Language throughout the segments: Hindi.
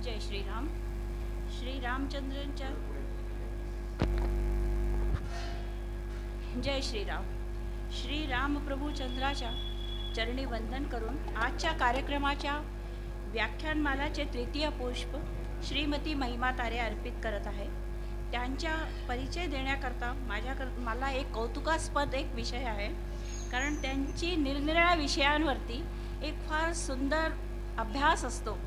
जय श्रीराम. श्री रामचंद्रांच्या जय श्रीराम. श्री रामप्रभू चंद्राच्या चरणी वंदन करून आजच्या कार्यक्रमाच्या व्याख्यानमालाचे तृतीय पुष्प श्रीमती महिमा तारे अर्पित करत आहे. त्यांच्या परिचय देण्याकरता मला एक कौतुकास्पद एक विषय आहे, कारण त्यांची निरनिराळ्या विषयांवरती एक फार सुंदर अभ्यास असतो.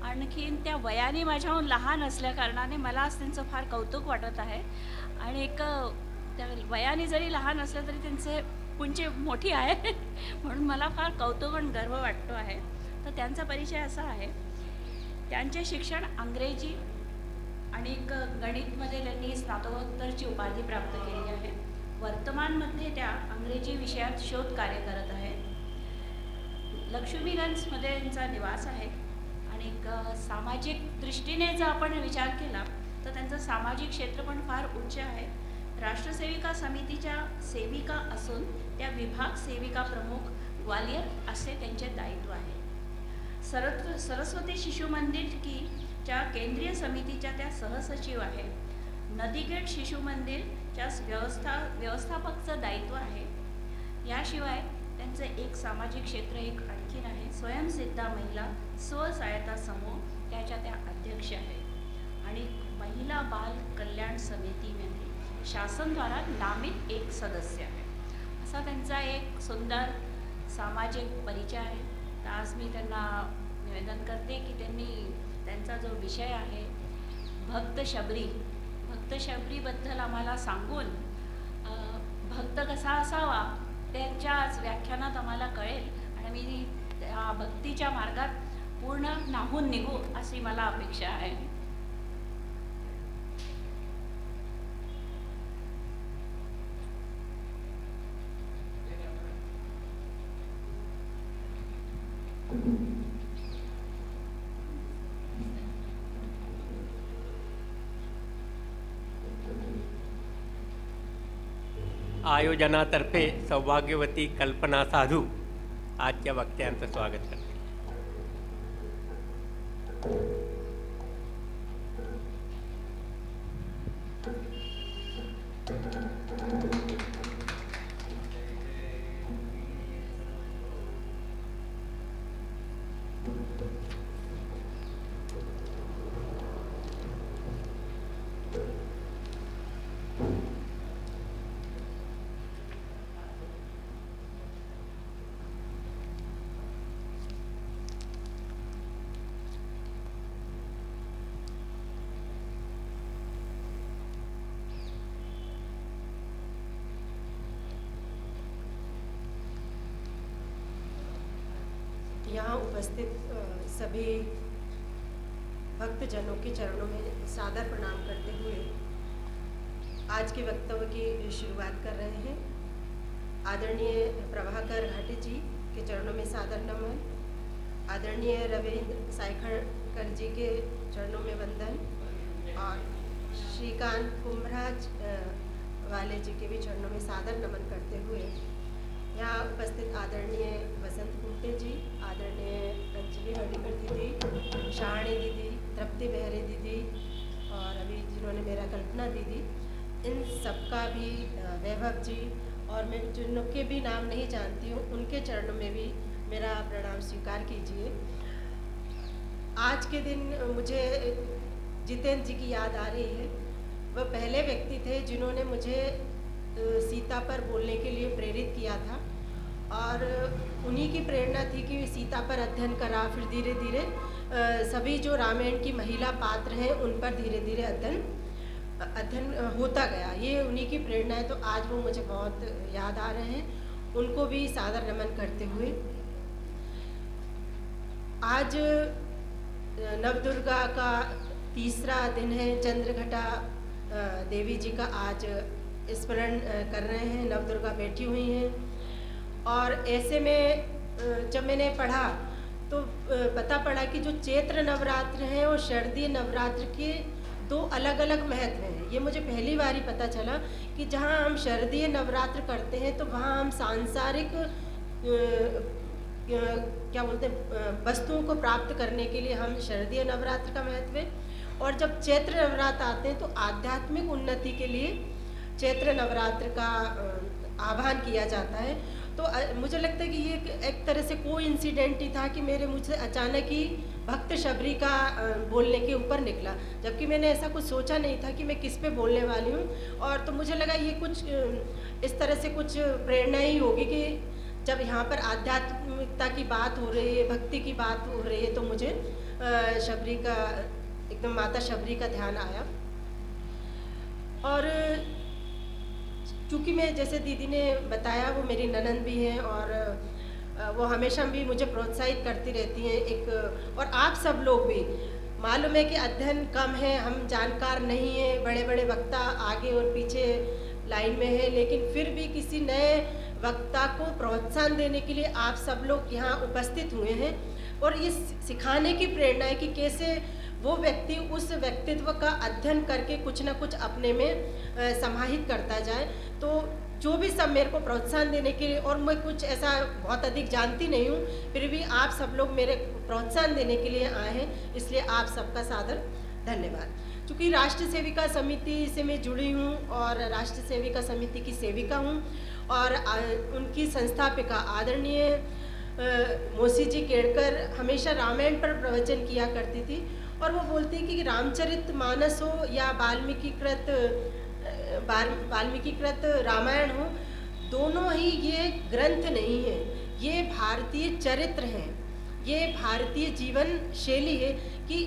आणखीन त्या वयाने माझ्याहून लहान असल्याकारणाने मला आज त्यांचं फार कौतुक वाटत आहे. आणि एक त्या वयाने जरी लहान असलं तरी त्यांचे पुंची मोठी आहे म्हणून मला फार कौतुक आणि गर्व वाटतो आहे. तर त्यांचा परिचय असा आहे, त्यांचे शिक्षण अंग्रेजी आणि गणितमध्ये त्यांनी स्नातकोत्तरची उपाधी प्राप्त केली आहे. वर्तमानमध्ये त्या अंग्रेजी विषयात शोध कार्य करत आहेत. लक्ष्मीगंजमध्ये त्यांचा निवास आहे. आणि सामाजिक दृष्टीने जर आपण विचार केला तर त्यांचं सामाजिक क्षेत्र पण फार उच्च आहे. राष्ट्रसेविका समितीच्या सेविका असून त्या विभाग सेविका प्रमुख ग्वालियर असे त्यांचे दायित्व आहे. सरस्वती शिशु मंदिर च्या केंद्रीय समितीच्या त्या सहसचिव आहेत. नदीगेट शिशु मंदिरच्या व्यवस्थापकचं दायित्व आहे. याशिवाय त्यांचं एक सामाजिक क्षेत्र एक आणखीन आहे, स्वयंसिद्धा महिला स्वसहायता समूह, त्याच्या त्या अध्यक्ष आहेत. आणि महिला बाल कल्याण समितीमध्ये शासनद्वारा नामित एक सदस्य आहे. असा त्यांचा एक सुंदर सामाजिक परिचय आहे. तर आज मी त्यांना निवेदन करते की त्यांनी त्यांचा जो विषय आहे भक्त शबरीबद्दल आम्हाला सांगून भक्त कसा असावा त्यांच्या आज व्याख्यानात आम्हाला कळेल. आणि मी त्या भक्तीच्या मार्गात पूर्ण न्हावून निघू अशी मला अपेक्षा आहे. आयोजनातर्फे सौभाग्यवती कल्पना साधू आजच्या वक्त्यांचं स्वागत करते. यहाँ उपस्थित सभी भक्तजनों के चरणों में सादर प्रणाम करते हुए आज के वक्तव्य की शुरुआत कर रहे हैं. आदरणीय प्रभाकर घाटी जी के चरणों में सादर नमन. आदरणीय रविंद्र सायखड़कर जी के चरणों में वंदन और श्रीकांत कुंभराज वाले जी के भी चरणों में सादर नमन करते हुए यहाँ उपस्थित आदरणीय वसंत कुंटे जी, आदरणीय अंजलि हर्डीकर दीदी, शाहणी दीदी, तृप्ति बेहरे दीदी और अभी जिन्होंने मेरा कल्पना दीदी, इन सबका भी वैभव जी और मैं जिनके भी नाम नहीं जानती हूँ उनके चरणों में भी मेरा प्रणाम स्वीकार कीजिए. आज के दिन मुझे जितेंद्र जी की याद आ रही है. वह पहले व्यक्ति थे जिन्होंने मुझे सीता पर बोलने के लिए प्रेरित किया था और उन्हीं की प्रेरणा थी कि सीता पर अध्ययन करा. फिर धीरे धीरे सभी जो रामायण की महिला पात्र हैं उन पर धीरे धीरे अध्ययन होता गया. ये उन्हीं की प्रेरणा है. तो आज वो मुझे बहुत याद आ रहे हैं. उनको भी सादर नमन करते हुए आज नवदुर्गा का तीसरा दिन है. चंद्रघटा देवी जी का आज स्मरण कर रहे हैं. नवदुर्गा बैठी हुई हैं और ऐसे में जब मैंने पढ़ा तो पता पड़ा कि जो चैत्र नवरात्र हैं और शारदीय नवरात्र के दो अलग अलग महत्व हैं. ये मुझे पहली बार ही पता चला कि जहाँ हम शारदीय नवरात्र करते हैं तो वहाँ हम सांसारिक क्या बोलते हैं वस्तुओं को प्राप्त करने के लिए हम शारदीय नवरात्र का महत्व है। और जब चैत्र नवरात्र आते हैं तो आध्यात्मिक उन्नति के लिए चैत्र नवरात्र का आह्वान किया जाता है। तो मुझे लगता है कि ये एक तरह से कोइंसिडेंट ही था कि मेरे मुझसे अचानक ही भक्त शबरी का बोलने के ऊपर निकला, जबकि मैंने ऐसा कुछ सोचा नहीं था कि मैं किस पे बोलने वाली हूँ। और तो मुझे लगा ये कुछ इस तरह से कुछ प्रेरणा ही होगी कि जब यहाँ पर आध्यात्मिकता की बात हो रही है, भक्ति की बात हो रही है, तो मुझे शबरी का एकदम माता शबरी का ध्यान आया। और क्योंकि मैं जैसे दीदी ने बताया वो मेरी ननंद भी हैं और वो हमेशा भी मुझे प्रोत्साहित करती रहती हैं। एक और आप सब लोग भी, मालूम है कि अध्ययन कम है, हम जानकार नहीं हैं, बड़े बड़े वक्ता आगे और पीछे लाइन में है, लेकिन फिर भी किसी नए वक्ता को प्रोत्साहन देने के लिए आप सब लोग यहाँ उपस्थित हुए हैं। और ये सिखाने की प्रेरणा है कि कैसे वो व्यक्ति उस व्यक्तित्व का अध्ययन करके कुछ ना कुछ अपने में समाहित करता जाए। तो जो भी सब मेरे को प्रोत्साहन देने के लिए, और मैं कुछ ऐसा बहुत अधिक जानती नहीं हूँ, फिर भी आप सब लोग मेरे प्रोत्साहन देने के लिए आए हैं, इसलिए आप सबका सादर धन्यवाद। क्योंकि राष्ट्र सेविका समिति से मैं जुड़ी हूँ और राष्ट्र सेविका समिति की सेविका हूँ और उनकी संस्थापिका आदरणीय मौसी जी केड़कर हमेशा रामायण पर प्रवचन किया करती थी। और वो बोलती कि रामचरितमानस हो या वाल्मीकिकृत रामायण हो, दोनों ही ये ग्रंथ नहीं है, ये भारतीय चरित्र हैं, ये भारतीय जीवन शैली है कि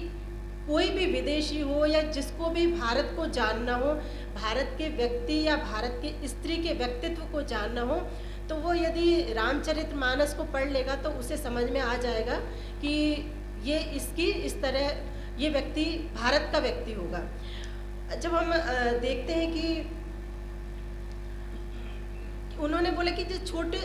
कोई भी विदेशी हो या जिसको भी भारत को जानना हो, भारत के व्यक्ति या भारत के स्त्री के व्यक्तित्व को जानना हो, तो वो यदि रामचरितमानस को पढ़ लेगा तो उसे समझ में आ जाएगा कि ये इसकी इस तरह ये व्यक्ति भारत का व्यक्ति होगा। जब हम देखते हैं कि उन्होंने बोला कि जो छोटे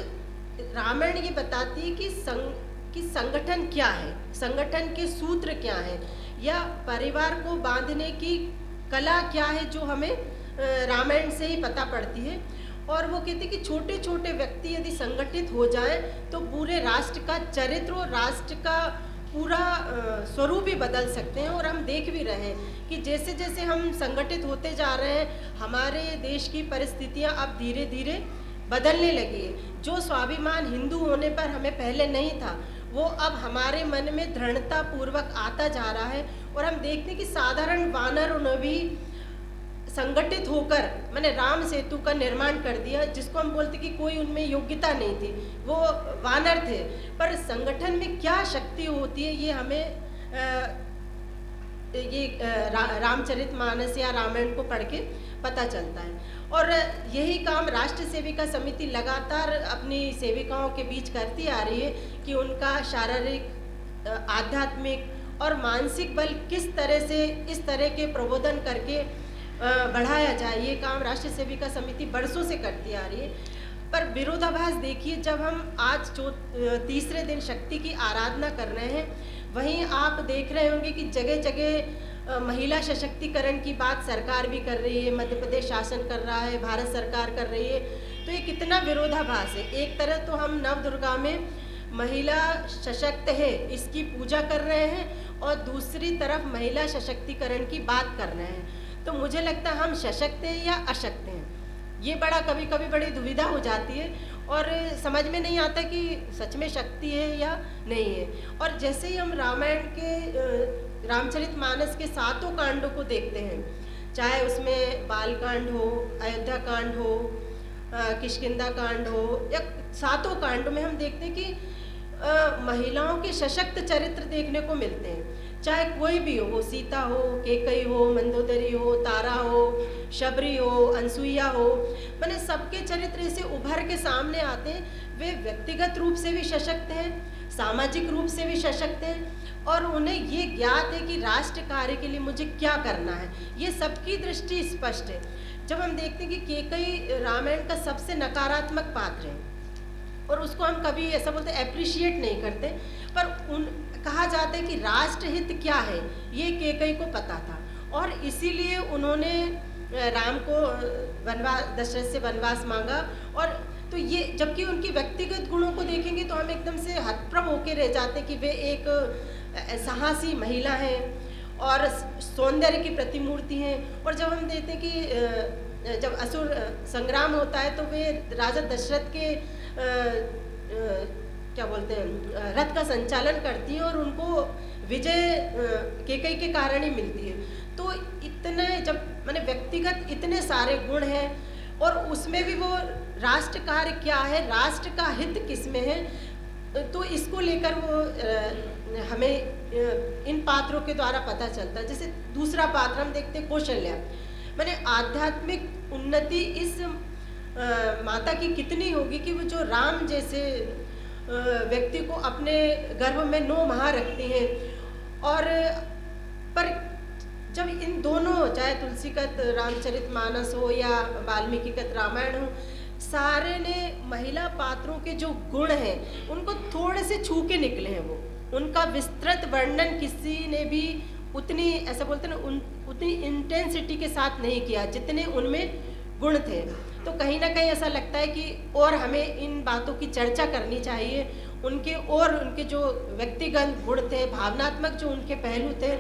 रामायण ये बताती है कि संगठन क्या है, संगठन के सूत्र क्या है, या परिवार को बांधने की कला क्या है, जो हमें रामायण से ही पता पड़ती है। और वो कहती कि छोटे छोटे व्यक्ति यदि संगठित हो जाएं तो पूरे राष्ट्र का चरित्र और राष्ट्र का पूरा स्वरूप ही बदल सकते हैं। और हम देख भी रहे हैं कि जैसे जैसे हम संगठित होते जा रहे हैं, हमारे देश की परिस्थितियां अब धीरे धीरे बदलने लगी है। जो स्वाभिमान हिंदू होने पर हमें पहले नहीं था, वो अब हमारे मन में दृढ़ता पूर्वक आता जा रहा है। और हम देखते हैं कि साधारण वानरों ने भी संगठित होकर मैंने राम सेतु का निर्माण कर दिया, जिसको हम बोलते कि कोई उनमें योग्यता नहीं थी, वो वानर थे। पर संगठन में क्या शक्ति होती है ये हमें रामचरितमानस या रामायण को पढ़ के पता चलता है। और यही काम राष्ट्र सेविका समिति लगातार अपनी सेविकाओं के बीच करती आ रही है कि उनका शारीरिक, आध्यात्मिक और मानसिक बल किस तरह से इस तरह के प्रबोधन करके बढ़ाया जाए। ये काम राष्ट्र सेविका समिति बरसों से करती आ रही है। पर विरोधाभास देखिए, जब हम आज तीसरे दिन शक्ति की आराधना कर रहे हैं, वहीं आप देख रहे होंगे कि जगह जगह महिला सशक्तिकरण की बात सरकार भी कर रही है, मध्य प्रदेश शासन कर रहा है, भारत सरकार कर रही है। तो ये कितना विरोधाभास है। एक तरह तो हम नव दुर्गा में महिला सशक्त है इसकी पूजा कर रहे हैं और दूसरी तरफ महिला सशक्तिकरण की बात कर रहे हैं। तो मुझे लगता है हम सशक्त हैं या अशक्त हैं, ये बड़ा कभी कभी बड़ी दुविधा हो जाती है और समझ में नहीं आता कि सच में शक्ति है या नहीं है। और जैसे ही हम रामायण के रामचरितमानस के 7 कांडों को देखते हैं, चाहे उसमें बालकांड हो, अयोध्या कांड हो, किष्किंधा कांड हो, या 7 कांडों में हम देखते हैं कि महिलाओं के सशक्त चरित्र देखने को मिलते हैं। चाहे कोई भी हो, वो सीता हो, केकई हो, मंदोदरी हो, तारा हो, शबरी हो, अनसुईया हो, मैंने सबके चरित्र ऐसे उभर के सामने आते हैं। वे व्यक्तिगत रूप से भी सशक्त हैं, सामाजिक रूप से भी सशक्त हैं और उन्हें ये ज्ञात है कि राष्ट्र कार्य के लिए मुझे क्या करना है। ये सबकी दृष्टि स्पष्ट है। जब हम देखते हैं कि केकई रामायण का सबसे नकारात्मक पात्र है और उसको हम कभी ऐसा बोलते अप्रिशिएट नहीं करते, पर कहा जाता है कि राष्ट्रहित क्या है ये केकई को पता था और इसीलिए उन्होंने राम को दशरथ से वनवास मांगा। और तो ये जबकि उनकी व्यक्तिगत गुणों को देखेंगे तो हम एकदम से हतप्रभ होके रह जाते हैं कि वे एक साहसी महिला हैं और सौंदर्य की प्रतिमूर्ति हैं। और जब हम देखते हैं कि जब असुर संग्राम होता है तो वे राजा दशरथ के क्या बोलते हैं रथ का संचालन करती हैं और उनको विजय कैकेयी के कारण ही मिलती है। तो इतने जब मैंने व्यक्तिगत इतने सारे गुण हैं और उसमें भी वो राष्ट्र कार्य क्या है, राष्ट्र का हित किस में है, तो इसको लेकर वो हमें इन पात्रों के द्वारा पता चलता है। जैसे दूसरा पात्र हम देखते हैं कौशल्या, मैंने आध्यात्मिक उन्नति इस माता की कितनी होगी कि वो जो राम जैसे व्यक्ति को अपने गर्भ में 9 माह रखती हैं। और पर जब इन दोनों चाहे तुलसीकृत रामचरितमानस हो या वाल्मीकिकृत रामायण हो, सारे ने महिला पात्रों के जो गुण हैं उनको थोड़े से छू के निकले हैं। वो उनका विस्तृत वर्णन किसी ने भी उतनी ऐसा बोलते हैं ना उतनी इंटेंसिटी के साथ नहीं किया जितने उनमें गुण थे। तो कहीं ना कहीं ऐसा लगता है कि और हमें इन बातों की चर्चा करनी चाहिए, उनके और उनके जो व्यक्तिगत गुण थे, भावनात्मक जो उनके पहलू थे,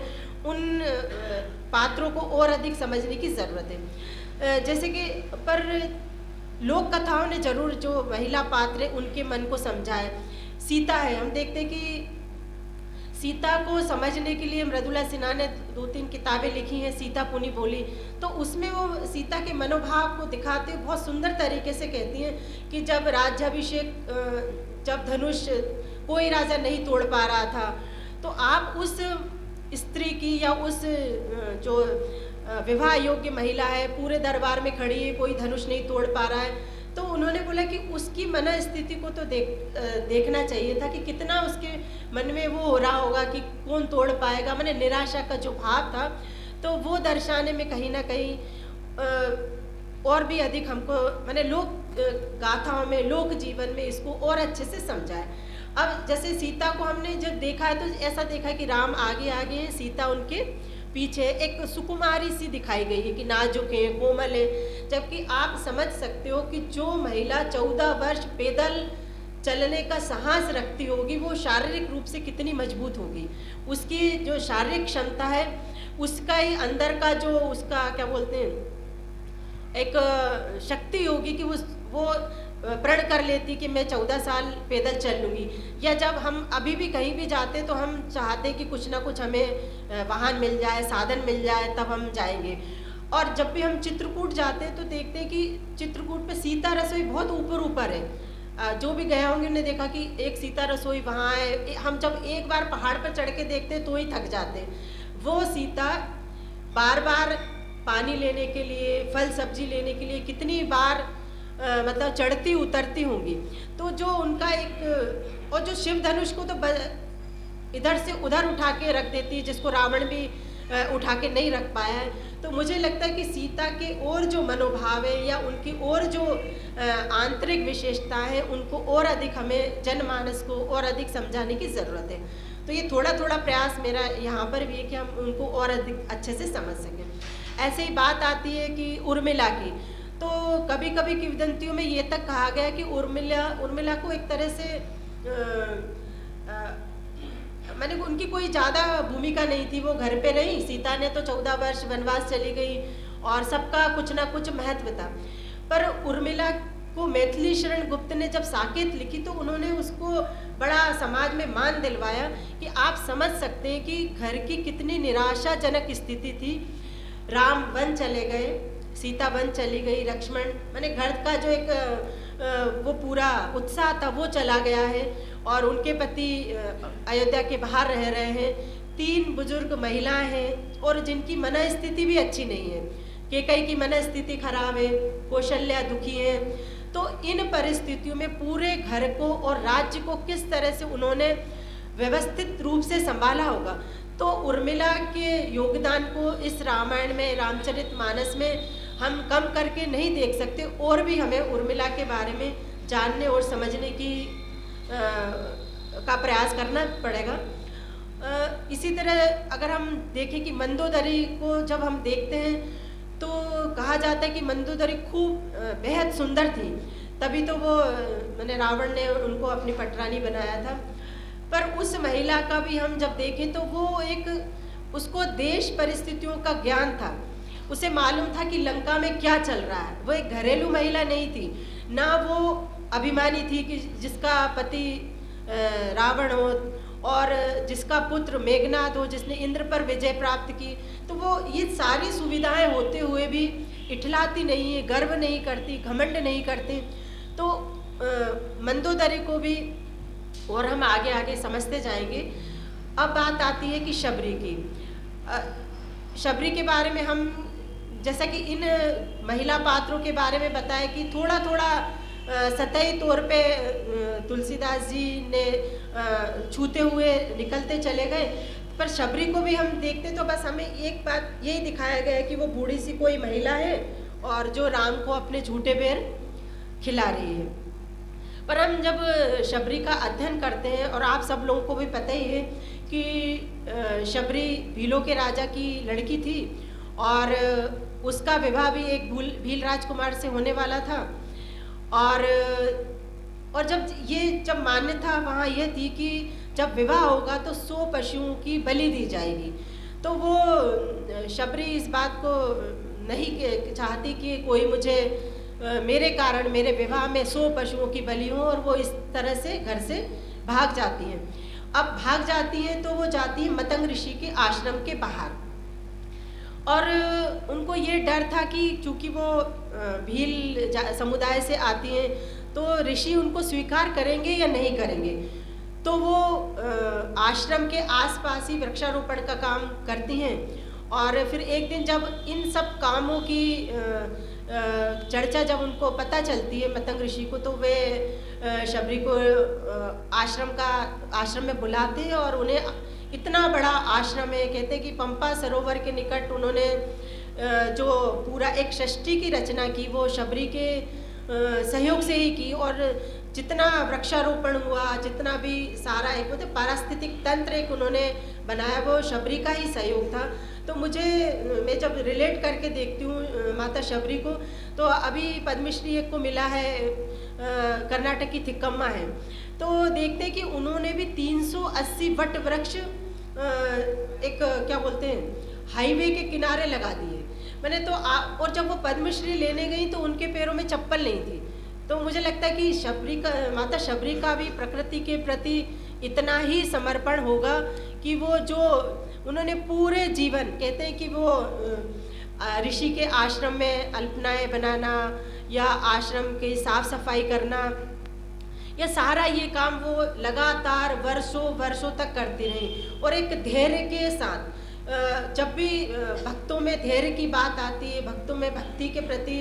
उन पात्रों को और अधिक समझने की ज़रूरत है। जैसे कि पर लोक कथाओं ने जरूर जो महिला पात्र है उनके मन को समझा है। सीता है, हम देखते हैं कि सीता को समझने के लिए मृदुला सिन्हा ने 2-3 किताबें लिखी हैं, सीता पुनी बोली, तो उसमें वो सीता के मनोभाव को दिखाते बहुत सुंदर तरीके से कहती हैं कि जब राज्याभिषेक जब धनुष कोई राजा नहीं तोड़ पा रहा था, तो आप उस स्त्री की या उस जो विवाह योग्य महिला है पूरे दरबार में खड़ी है, कोई धनुष नहीं तोड़ पा रहा है, तो उन्होंने बोला कि उसकी मन स्थिति को तो देखना चाहिए था कि कितना उसके मन में वो हो रहा होगा कि कौन तोड़ पाएगा। मैंने निराशा का जो भाव था तो वो दर्शाने में कहीं ना कहीं और भी अधिक हमको मैंने लोक गाथाओं में, लोक जीवन में इसको और अच्छे से समझा है। अब जैसे सीता को हमने जब देखा है तो ऐसा देखा है कि राम आगे आगे हैं, सीता उनके पीछे एक सुकुमारी सी दिखाई गई है कि नाजुक है, कोमल है, जबकि आप समझ सकते हो कि जो महिला 14 वर्ष पैदल चलने का साहस रखती होगी वो शारीरिक रूप से कितनी मजबूत होगी। उसकी जो शारीरिक क्षमता है उसका ही अंदर का जो उसका क्या बोलते हैं एक शक्ति होगी कि वो प्रण कर लेती कि मैं 14 साल पैदल चल लूँगी। या जब हम अभी भी कहीं भी जाते तो हम चाहते कि कुछ ना कुछ हमें वाहन मिल जाए, साधन मिल जाए, तब हम जाएंगे। और जब भी हम चित्रकूट जाते हैं तो देखते हैं कि चित्रकूट पे सीता रसोई बहुत ऊपर है। जो भी गए होंगे उन्हें देखा कि एक सीता रसोई वहाँ है। हम जब एक बार पहाड़ पर चढ़ के देखते हैं तो ही थक जाते हैं। वो सीता बार बार पानी लेने के लिए, फल सब्जी लेने के लिए कितनी बार मतलब चढ़ती उतरती होंगी। तो जो उनका एक और जो शिव धनुष को तो इधर से उधर उठा के रख देती है, जिसको रावण भी उठा के नहीं रख पाया है। तो मुझे लगता है कि सीता के और जो मनोभाव है या उनकी और जो आंतरिक विशेषता है उनको और अधिक हमें जनमानस को और अधिक समझाने की ज़रूरत है। तो ये थोड़ा थोड़ा प्रयास मेरा यहाँ पर भी है कि हम उनको और अधिक अच्छे से समझ सकें। ऐसे ही बात आती है कि उर्मिला की, तो कभी कभी किंवदंतियों में ये तक कहा गया कि उर्मिला को एक तरह से मैंने उनकी कोई ज़्यादा भूमिका नहीं थी, वो घर पे रही। सीता ने तो 14 वर्ष वनवास चली गई और सबका कुछ ना कुछ महत्व था। पर उर्मिला को मैथिली शरण गुप्त ने जब साकेत लिखी तो उन्होंने उसको बड़ा समाज में मान दिलवाया कि आप समझ सकते हैं कि घर की कितनी निराशाजनक स्थिति थी। राम वन चले गए, सीता वन चली गई, लक्ष्मण माने घर का जो एक वो पूरा उत्साह था वो चला गया है और उनके पति अयोध्या के बाहर रह रहे हैं। 3 बुजुर्ग महिलाएं हैं और जिनकी मन स्थिति भी अच्छी नहीं है। कैकेयी की मन स्थिति खराब है, कौशल्या दुखी है। तो इन परिस्थितियों में पूरे घर को और राज्य को किस तरह से उन्होंने व्यवस्थित रूप से संभाला होगा। तो उर्मिला के योगदान को इस रामायण में, रामचरितमानस में हम कम करके नहीं देख सकते और भी हमें उर्मिला के बारे में जानने और समझने की का प्रयास करना पड़ेगा। इसी तरह अगर हम देखें कि मंदोदरी को जब हम देखते हैं तो कहा जाता है कि मंदोदरी खूब बेहद सुंदर थी। तभी तो वो मैंने रावण ने उनको अपनी पटरानी बनाया था। पर उस महिला का भी हम जब देखें तो वो एक उसको देश परिस्थितियों का ज्ञान था, उसे मालूम था कि लंका में क्या चल रहा है। वो एक घरेलू महिला नहीं थी, ना वो अभिमानी थी कि जिसका पति रावण हो और जिसका पुत्र मेघनाद हो जिसने इंद्र पर विजय प्राप्त की। तो वो ये सारी सुविधाएं होते हुए भी इठलाती नहीं है, गर्व नहीं करती, घमंड नहीं करती। तो मंदोदरी को भी, और हम आगे आगे समझते जाएंगे। अब बात आती है कि शबरी की। शबरी के बारे में हम जैसा कि इन महिला पात्रों के बारे में बताया कि थोड़ा थोड़ा सतही तौर पे तुलसीदास जी ने छूते हुए निकलते चले गए, पर शबरी को भी हम देखते तो बस हमें एक बात यही दिखाया गया है कि वो बूढ़ी सी कोई महिला है और जो राम को अपने झूठे बेर खिला रही है। पर हम जब शबरी का अध्ययन करते हैं, और आप सब लोगों को भी पता ही है कि शबरी भीलों के राजा की लड़की थी और उसका विवाह भी एक भील राजकुमार से होने वाला था। और जब मान्यता वहाँ यह थी कि जब विवाह होगा तो 100 पशुओं की बलि दी जाएगी। तो वो शबरी इस बात को नहीं चाहती कि कोई मुझे मेरे कारण मेरे विवाह में 100 पशुओं की बलि हो, और वो इस तरह से घर से भाग जाती हैं। अब भाग जाती हैं तो वो जाती है मतंग ऋषि के आश्रम के बाहर, और उनको ये डर था कि चूंकि वो भील समुदाय से आती हैं तो ऋषि उनको स्वीकार करेंगे या नहीं करेंगे। तो वो आश्रम के आसपास ही वृक्षारोपण का काम करती हैं, और फिर एक दिन जब इन सब कामों की चर्चा जब उनको पता चलती है मतंग ऋषि को, तो वे शबरी को आश्रम में बुलाते हैं, और उन्हें इतना बड़ा आश्रम है, कहते हैं कि पंपा सरोवर के निकट उन्होंने जो पूरा एक षष्ठी की रचना की वो शबरी के सहयोग से ही की, और जितना वृक्षारोपण हुआ, जितना भी सारा एक होते पारिस्थितिक तंत्र एक उन्होंने बनाया वो शबरी का ही सहयोग था। तो मैं जब रिलेट करके देखती हूँ माता शबरी को, तो अभी पद्मश्री एक को मिला है, कर्नाटक की थिक्कम्मा है। तो देखते हैं कि उन्होंने भी 380 वट वृक्ष एक क्या बोलते हैं हाईवे के किनारे लगा दिए। मैंने तो और जब वो पद्मश्री लेने गई तो उनके पैरों में चप्पल नहीं थी। तो मुझे लगता है कि माता शबरी का भी प्रकृति के प्रति इतना ही समर्पण होगा कि वो जो उन्होंने पूरे जीवन, कहते हैं कि वो ऋषि के आश्रम में अल्पनाएं बनाना या आश्रम की साफ सफाई करना, यह सारा ये काम वो लगातार वर्षों तक करती रही। और एक धैर्य के साथ, जब भी भक्तों में धैर्य की बात आती है, भक्तों में भक्ति के प्रति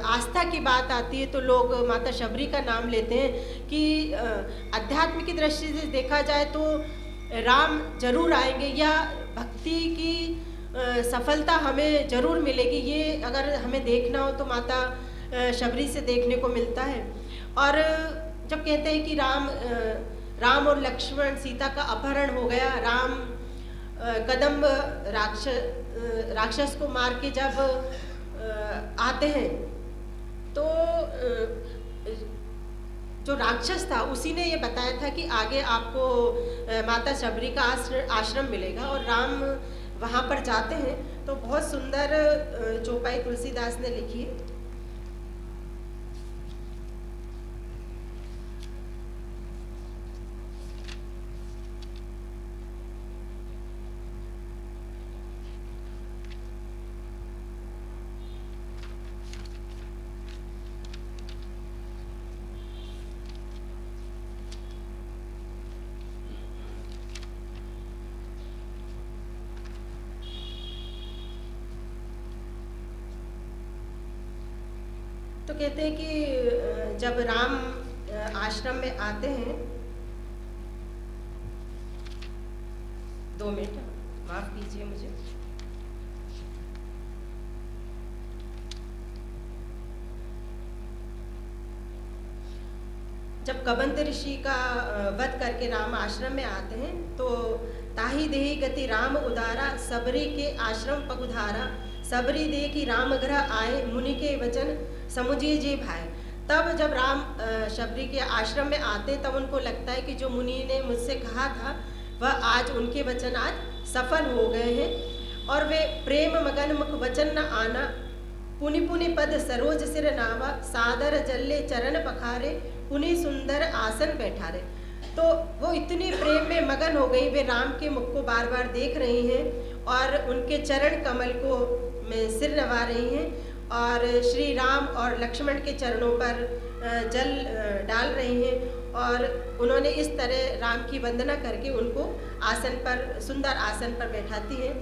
आस्था की बात आती है, तो लोग माता शबरी का नाम लेते हैं कि अध्यात्म की दृष्टि से देखा जाए तो राम जरूर आएंगे या भक्ति की सफलता हमें जरूर मिलेगी। ये अगर हमें देखना हो तो माता शबरी से देखने को मिलता है। और जब कहते हैं कि राम और लक्ष्मण सीता का अपहरण हो गया, राम कदम्ब राक्षस को मार के जब आते हैं तो जो राक्षस था उसी ने ये बताया था कि आगे आपको माता शबरी का आश्रम मिलेगा, और राम वहाँ पर जाते हैं। तो बहुत सुंदर चौपाई तुलसीदास ने लिखी है। तो कहते हैं कि जब राम आश्रम में आते हैं, 2 मिनट माफ कीजिए मुझे। जब कबंध ऋषि का वध करके राम आश्रम में आते हैं तो ताही देहि गति राम उदारा, सबरी के आश्रम पगुधारा, सबरी दे की राम ग्रह आए, मुनि के वचन समुझे जे भाई। तब जब राम शबरी के आश्रम में आते तब उनको लगता है कि जो मुनि ने मुझसे कहा था वह आज उनके वचन आज सफल हो गए हैं। और वे प्रेम मगन मुख वचन न आना, पुनि पुनि पद सरोज सिर नावा, सादर जल्ले चरण पखारे, पुनि सुंदर आसन बैठारे। तो वो इतनी प्रेम में मगन हो गई, वे राम के मुख को बार बार देख रही हैं और उनके चरण कमल को में सिर नवा रही हैं और श्री राम और लक्ष्मण के चरणों पर जल डाल रही हैं और उन्होंने इस तरह राम की वंदना करके उनको आसन पर, सुंदर आसन पर बैठाती हैं।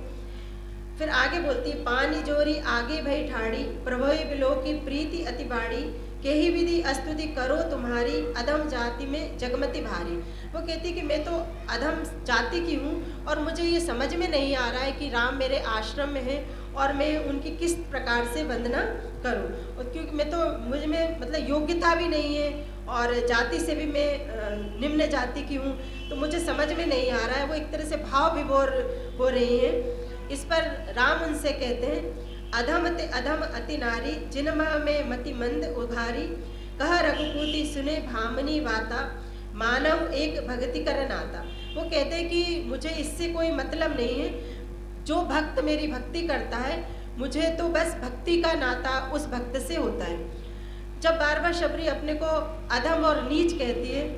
फिर आगे बोलती, पानी जोरी आगे भई ठाड़ी, प्रभोय बिलो की प्रीति अति बाड़ी, केही विधि अस्तुति करो तुम्हारी, अधम जाति में जगमति भारी। वो कहती कि मैं तो अधम जाति की हूँ और मुझे ये समझ में नहीं आ रहा है कि राम मेरे आश्रम में है और मैं उनकी किस प्रकार से वंदना करूं। और क्योंकि मैं तो, मुझ में मतलब योग्यता भी नहीं है और जाति से भी मैं निम्न जाति की हूँ, तो मुझे समझ में नहीं आ रहा है। वो एक तरह से भाव विभोर हो रही है। इस पर राम उनसे कहते हैं, अधम ते अधम अति नारी, जिनमा में मति मंद उघारी, कह रघुपूति सुने भामनी वाता, मानव एक भक्ति कर नाता। वो कहते हैं कि मुझे इससे कोई मतलब नहीं है, जो भक्त मेरी भक्ति करता है मुझे तो बस भक्ति का नाता उस भक्त से होता है। जब बार बार शबरी अपने को अधम और नीच कहती है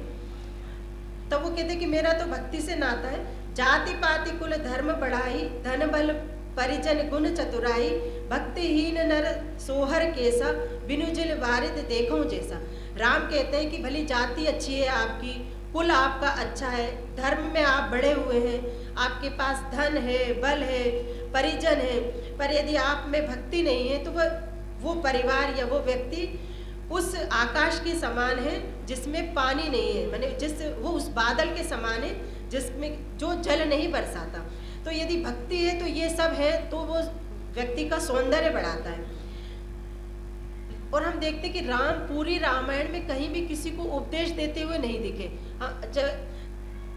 तब वो कहते कि मेरा तो भक्ति से नाता है। जाति पाति कुल धर्म बढ़ाई, धन बल परिजन गुण चतुराई, भक्तिहीन नर सोहर केसा, बिनु जिल वारिद देखो जैसा। राम कहते हैं कि भली जाति अच्छी है आपकी, कुल आपका अच्छा है, धर्म में आप बड़े हुए हैं, आपके पास धन है, बल है, परिजन है, पर यदि आप में भक्ति नहीं है तो वो परिवार या वो व्यक्ति उस आकाश के समान है जिसमें पानी नहीं है, माने वो उस बादल के समान है जिसमें जो जल नहीं बरसाता। तो यदि भक्ति है तो ये सब है, तो वो व्यक्ति का सौंदर्य बढ़ाता है। और हम देखते कि राम पूरी रामायण में कहीं भी किसी को उपदेश देते हुए नहीं दिखे।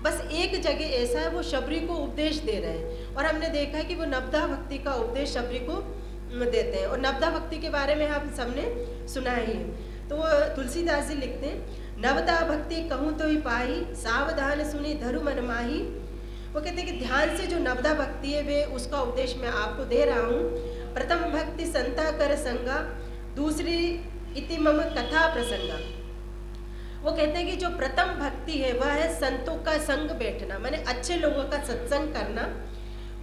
बस एक जगह ऐसा है, वो शबरी को उपदेश दे रहे हैं और हमने देखा है कि वो नवदा भक्ति का उपदेश शबरी को देते हैं। और नवदा भक्ति के बारे में हम सबने सुना ही है। तो वो तुलसीदास जी लिखते हैं, नवदा भक्ति कहूँ तो ही पाही, सावधान सुनी धरु मन माही। वो कहते हैं कि ध्यान से जो नवदा भक्ति है वे उसका उपदेश मैं आपको दे रहा हूँ। प्रथम भक्ति संता कर संगा, दूसरी इति मम कथा प्रसंगा। वो कहते हैं कि जो प्रथम भक्ति है वह है संतों का संग बैठना, माने अच्छे लोगों का सत्संग करना।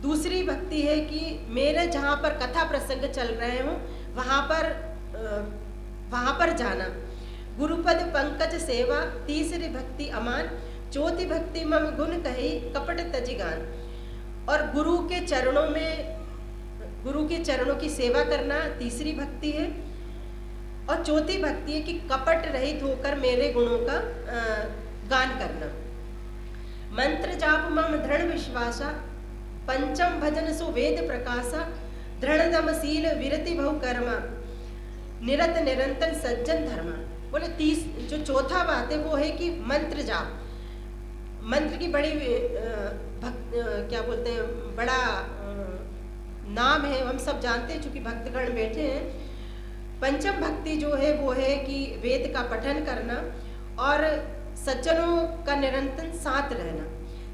दूसरी भक्ति है कि मेरे जहाँ पर कथा प्रसंग चल रहे हों वहाँ पर जाना। गुरुपद पंकज सेवा, तीसरी भक्ति अमान, चौथी भक्ति मम गुण कही, कपट तजिगान। और गुरु के चरणों की सेवा करना तीसरी भक्ति है। और चौथी भक्ति है कि कपट रहित होकर मेरे गुणों का गान करना। मंत्र जाप मम दृढ़ विश्वासा, पंचम भजन सो वेद प्रकाशा, दृढ़ शील विरति बहु कर्मा, निरत निरंतर सज्जन धर्मा। बोले जो चौथा बात है वो है कि मंत्र जाप। मंत्र की बड़ी क्या बोलते हैं, बड़ा नाम है, हम सब जानते हैं चूंकि भक्तगण बैठे हैं। पंचम भक्ति जो है वो है कि वेद का पठन करना और सज्जनों का निरंतर साथ रहना।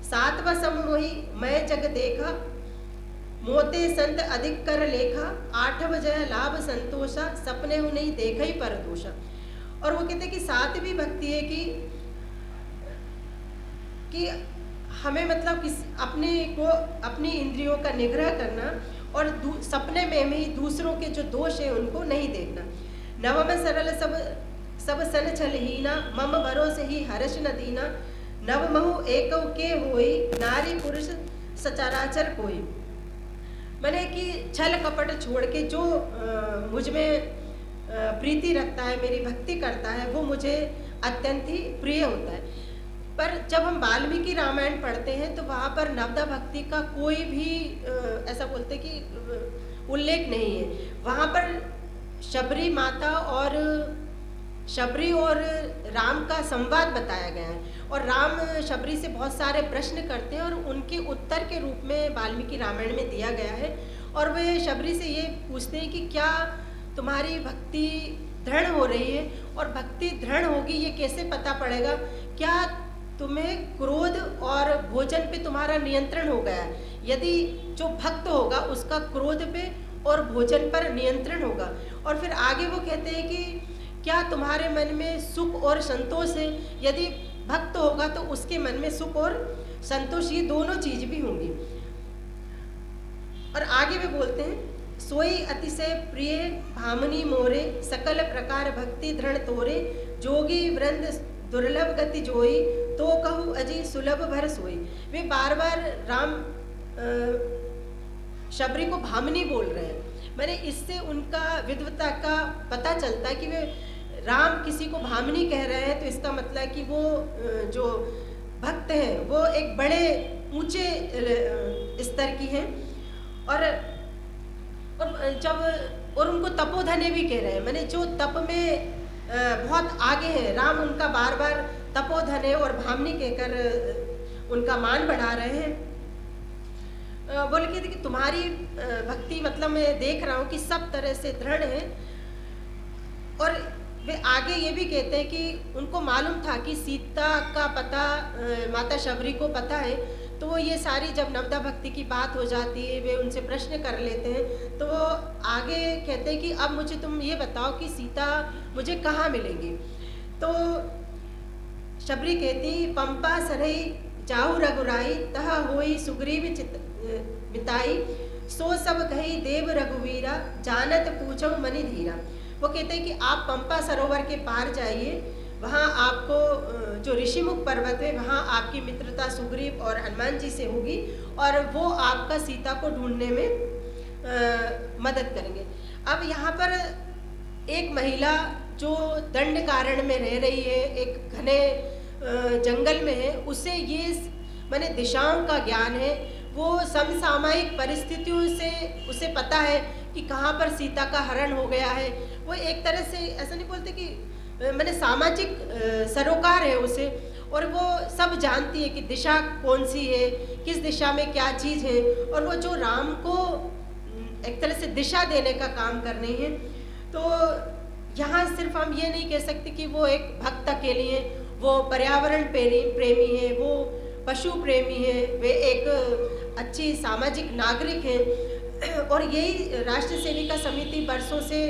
सातवा समोही मैं जग देखा, मोते संत अधिक कर लेखा, आठव जय लाभ संतोषा, सपने हो नहीं देखा ही पर दोषा। और वो कहते हैं कि सातवीं भक्ति है कि हमें मतलब अपनी इंद्रियों का निग्रह करना और सपने में ही दूसरों के जो दोष है उनको नहीं देखना। नवम सरल सब सन छलहीना, मम भरोसे ही हर्ष न दीना, नवमहु एकव के होई, नारी पुरुष सचराचर कोई। मैंने कि छल कपट छोड़ के जो मुझ में प्रीति रखता है, मेरी भक्ति करता है, वो मुझे अत्यंत ही प्रिय होता है। पर जब हम वाल्मीकि रामायण पढ़ते हैं तो वहाँ पर नवदा भक्ति का कोई भी ऐसा बोलते कि उल्लेख नहीं है। वहाँ पर शबरी और राम का संवाद बताया गया है और राम शबरी से बहुत सारे प्रश्न करते हैं और उनके उत्तर के रूप में वाल्मीकि रामायण में दिया गया है। और वे शबरी से ये पूछते हैं कि क्या तुम्हारी भक्ति दृढ़ हो रही है। और भक्ति दृढ़ होगी ये कैसे पता पड़ेगा? क्या तुम्हें क्रोध और भोजन पे तुम्हारा नियंत्रण हो गया है? यदि जो भक्त होगा उसका क्रोध पे और भोजन पर नियंत्रण होगा। और फिर आगे वो कहते हैं कि क्या तुम्हारे मन में सुख और संतोष है? यदि भक्त होगा तो उसके मन में सुख और संतोष, ये दोनों चीज भी होंगी। और आगे वे बोलते हैं, सोई अतिशय प्रिय भामनी मोरे, सकल प्रकार भक्ति दृढ़ तोरे, जोगी वृंद दुर्लभ गति जोई, तो कहूँ अजी सुलभ भर सोई। वे बार बार राम शबरी को भामनी बोल रहे हैं। मैंने इससे उनका विद्वता का पता चलता है कि वे राम किसी को भामनी कह रहे हैं, तो इसका मतलब है कि वो जो भक्त हैं वो एक बड़े ऊंचे स्तर की हैं। और उनको तपोधने भी कह रहे हैं, मैंने जो तप में बहुत आगे हैं। राम उनका बार बार तपोधने और भामनी कहकर उनका मान बढ़ा रहे हैं। बोल के कि तुम्हारी भक्ति मतलब मैं देख रहा हूँ कि सब तरह से दृढ़ है। और वे आगे ये भी कहते हैं कि उनको मालूम था कि सीता का पता माता शबरी को पता है, तो वो ये सारी जब नवदा भक्ति की बात हो जाती है वे उनसे प्रश्न कर लेते हैं। तो वो आगे कहते हैं कि अब मुझे तुम ये बताओ कि सीता मुझे कहाँ मिलेंगी। तो शबरी कहती, पंपा सरई जाऊ रघुराई, तह होई सुग्रीव मिताई, सो सब कही देव रघुवीरा, जानत पूछो मनि धीरा। वो कहते हैं कि आप पंपा सरोवर के पार जाइए, वहाँ आपको जो ऋषिमुख पर्वत है वहाँ आपकी मित्रता सुग्रीव और हनुमान जी से होगी और वो आपका सीता को ढूंढने में मदद करेंगे। अब यहाँ पर एक महिला जो दंड कारण्य में रह रही है, एक घने जंगल में है, उसे ये माने दिशाओं का ज्ञान है। वो समसामयिक परिस्थितियों से उसे पता है कि कहाँ पर सीता का हरण हो गया है। वो एक तरह से ऐसा नहीं बोलते कि मैंने सामाजिक सरोकार है उसे, और वो सब जानती है कि दिशा कौन सी है, किस दिशा में क्या चीज़ है, और वो जो राम को एक तरह से दिशा देने का काम कर रही है। तो यहाँ सिर्फ हम ये नहीं कह सकते कि वो एक भक्त अकेली है, वो पर्यावरण प्रेमी है, वो पशु प्रेमी है, वे एक अच्छी सामाजिक नागरिक हैं। और यही राष्ट्र सेविका समिति वर्षों से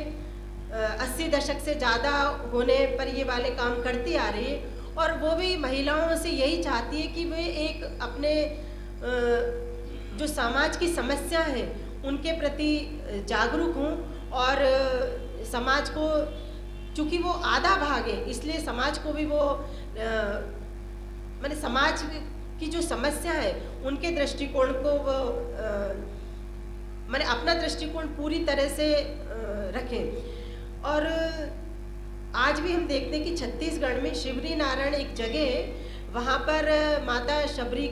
80 दशक से ज़्यादा होने पर ये वाले काम करती आ रही है। और वो भी महिलाओं से यही चाहती है कि वे एक अपने जो समाज की समस्या है उनके प्रति जागरूक हों, और समाज को, चूँकि वो आधा भाग है इसलिए समाज को भी वो माने समाज की जो समस्या है उनके दृष्टिकोण को वो माने अपना दृष्टिकोण पूरी तरह से रखें। और आज भी हम देखते हैं कि छत्तीसगढ़ में शिवरी नारायण एक जगह है, वहाँ पर माता शबरी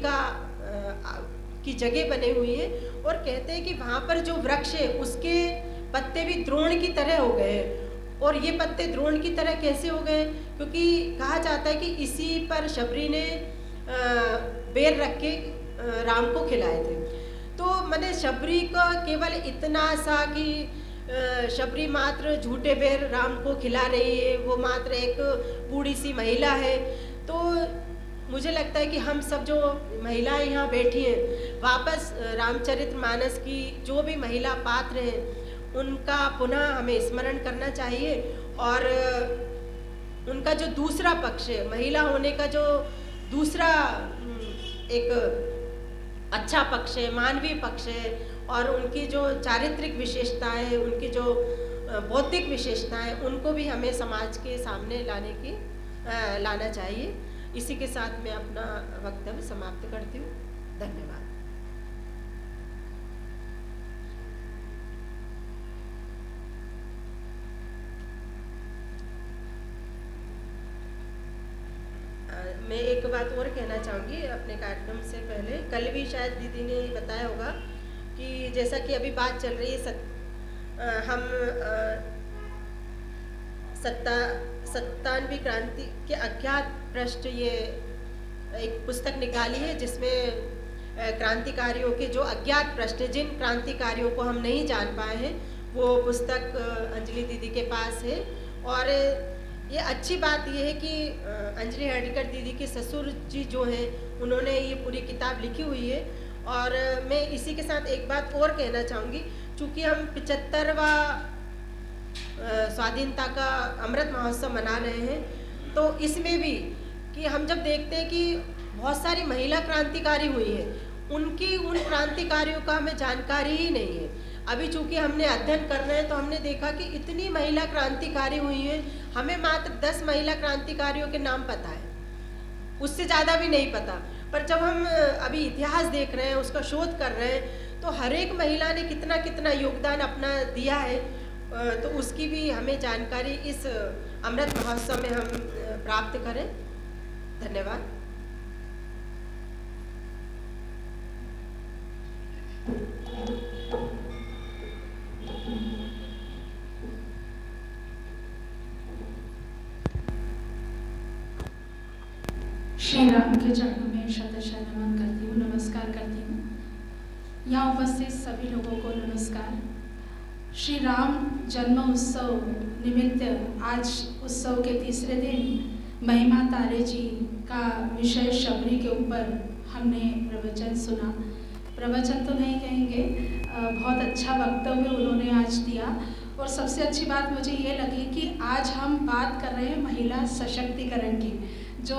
की जगह बनी हुई है, और कहते हैं कि वहाँ पर जो वृक्ष है उसके पत्ते भी द्रोण की तरह हो गए हैं। और ये पत्ते द्रोण की तरह कैसे हो गए? क्योंकि कहा जाता है कि इसी पर शबरी ने बेर रख के राम को खिलाए थे। तो मैंने शबरी का केवल इतना सा कि शबरी मात्र झूठे बेर राम को खिला रही है, वो मात्र एक बूढ़ी सी महिला है। तो मुझे लगता है कि हम सब जो महिलाएं यहाँ बैठी हैं, वापस रामचरितमानस की जो भी महिला पात्र हैं उनका पुनः हमें स्मरण करना चाहिए, और उनका जो दूसरा पक्ष है, महिला होने का जो दूसरा एक अच्छा पक्ष है, मानवीय पक्ष है, और उनकी जो चारित्रिक विशेषताएं, उनकी जो बौद्धिक विशेषताएं, उनको भी हमें समाज के सामने लाना चाहिए। इसी के साथ मैं अपना वक्तव्य समाप्त करती हूँ। धन्यवाद। मैं एक बात और कहना चाहूँगी अपने कार्यक्रम से पहले। कल भी शायद दीदी ने बताया होगा कि जैसा कि अभी बात चल रही है, हम 97वीं क्रांति के अज्ञात पृष्ठ, ये एक पुस्तक निकाली है जिसमें क्रांतिकारियों के जो अज्ञात पृष्ठ, जिन क्रांतिकारियों को हम नहीं जान पाए हैं, वो पुस्तक अंजलि दीदी के पास है। और ये अच्छी बात ये है कि अंजलि हर्डीकर दीदी के ससुर जी जो हैं उन्होंने ये पूरी किताब लिखी हुई है। और मैं इसी के साथ एक बात और कहना चाहूँगी, चूँकि हम 75वां स्वाधीनता का अमृत महोत्सव मना रहे हैं, तो इसमें भी कि हम जब देखते हैं कि बहुत सारी महिला क्रांतिकारी हुई हैं, उनकी उन क्रांतिकारियों का हमें जानकारी ही नहीं है। अभी चूँकि हमने अध्ययन कर रहे हैं तो हमने देखा कि इतनी महिला क्रांतिकारी हुई हैं, हमें मात्र 10 महिला क्रांतिकारियों के नाम पता है, उससे ज़्यादा भी नहीं पता। पर जब हम अभी इतिहास देख रहे हैं, उसका शोध कर रहे हैं, तो हर एक महिला ने कितना कितना योगदान अपना दिया है, तो उसकी भी हमें जानकारी इस अमृत महोत्सव में हम प्राप्त करें। धन्यवाद। श्री राम के चरणों में शतशः नमन करती हूँ, नमस्कार करती हूँ। यहाँ उपस्थित सभी लोगों को नमस्कार। श्री राम जन्म उत्सव निमित्त आज उत्सव के तीसरे दिन महिमा तारे जी का विषय शबरी के ऊपर हमने प्रवचन सुना। प्रवचन तो नहीं कहेंगे, बहुत अच्छा वक्तव्य उन्होंने आज दिया। और सबसे अच्छी बात मुझे ये लगी कि आज हम बात कर रहे हैं महिला सशक्तिकरण की, जो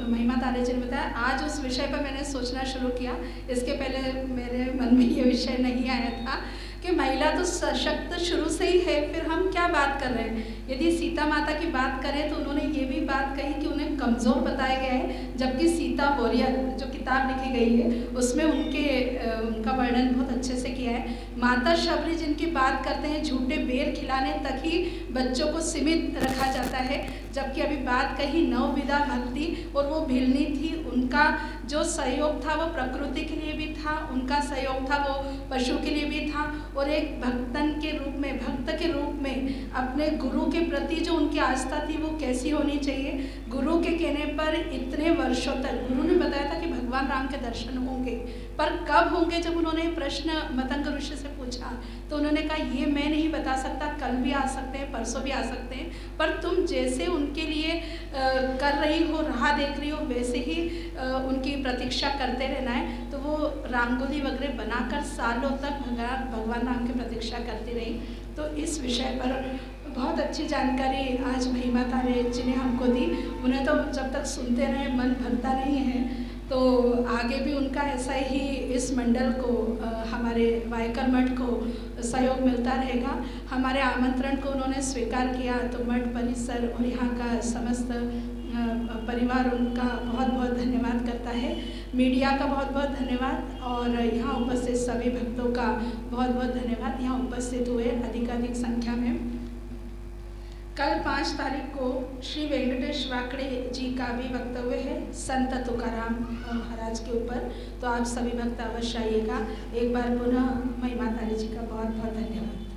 महिमा तारे जी ने बताया। आज उस विषय पर मैंने सोचना शुरू किया, इसके पहले मेरे मन में ये विषय नहीं आया था कि महिला तो सशक्त शुरू से ही है, फिर हम क्या बात कर रहे हैं। यदि सीता माता की बात करें तो उन्होंने ये भी बात कही कि उन्हें कमज़ोर बताया गया है, जबकि सीता वॉरियर जो किताब लिखी गई है उसमें उनका वर्णन बहुत अच्छे से किया है। माता शबरी जिनकी बात करते हैं, झूठे बेर खिलाने तक ही बच्चों को सीमित रखा जाता है, जबकि अभी बात कही नवविधा भक्ति, और वो भिलनी थी, उनका जो सहयोग था वो प्रकृति के लिए भी था, उनका सहयोग था वो पशु के लिए भी था, और एक भक्तन के रूप में, भक्त के रूप में अपने गुरु के प्रति जो उनकी आस्था थी वो कैसी होनी चाहिए। गुरु के कहने पर इतने वर्षों तक गुरु ने बताया था कि भगवान राम के दर्शन होंगे, पर कब होंगे, जब उन्होंने प्रश्न मतंग ऋषि से पूछा तो उन्होंने कहा ये मैं नहीं बता सकता, कल भी आ सकते हैं, परसों भी आ सकते हैं, पर तुम जैसे उनके लिए कर रही हो, राह देख रही हो, वैसे ही उनकी प्रतीक्षा करते रहना है। तो वो रांगोली वगैरह बनाकर सालों तक भगवान राम की प्रतीक्षा करती रही। तो इस विषय पर बहुत अच्छी जानकारी आज महिमा तारे जी ने हमको दी। उन्हें तो जब तक सुनते रहे मन भरता नहीं है, तो आगे भी उनका ऐसा ही इस मंडल को, हमारे वायकर मठ को सहयोग मिलता रहेगा। हमारे आमंत्रण को उन्होंने स्वीकार किया, तो मठ परिसर और यहाँ का समस्त परिवार उनका बहुत बहुत धन्यवाद करता है। मीडिया का बहुत बहुत धन्यवाद, और यहाँ उपस्थित सभी भक्तों का बहुत बहुत धन्यवाद, यहाँ उपस्थित हुए अधिकाधिक संख्या में। कल 5 तारीख को श्री वेंकटेश वाकड़े जी का भी वक्तव्य है संत तुकाराम महाराज के ऊपर, तो आप सभी भक्त अवश्य आइएगा। एक बार पुनः महिमा तारे जी का बहुत बहुत धन्यवाद।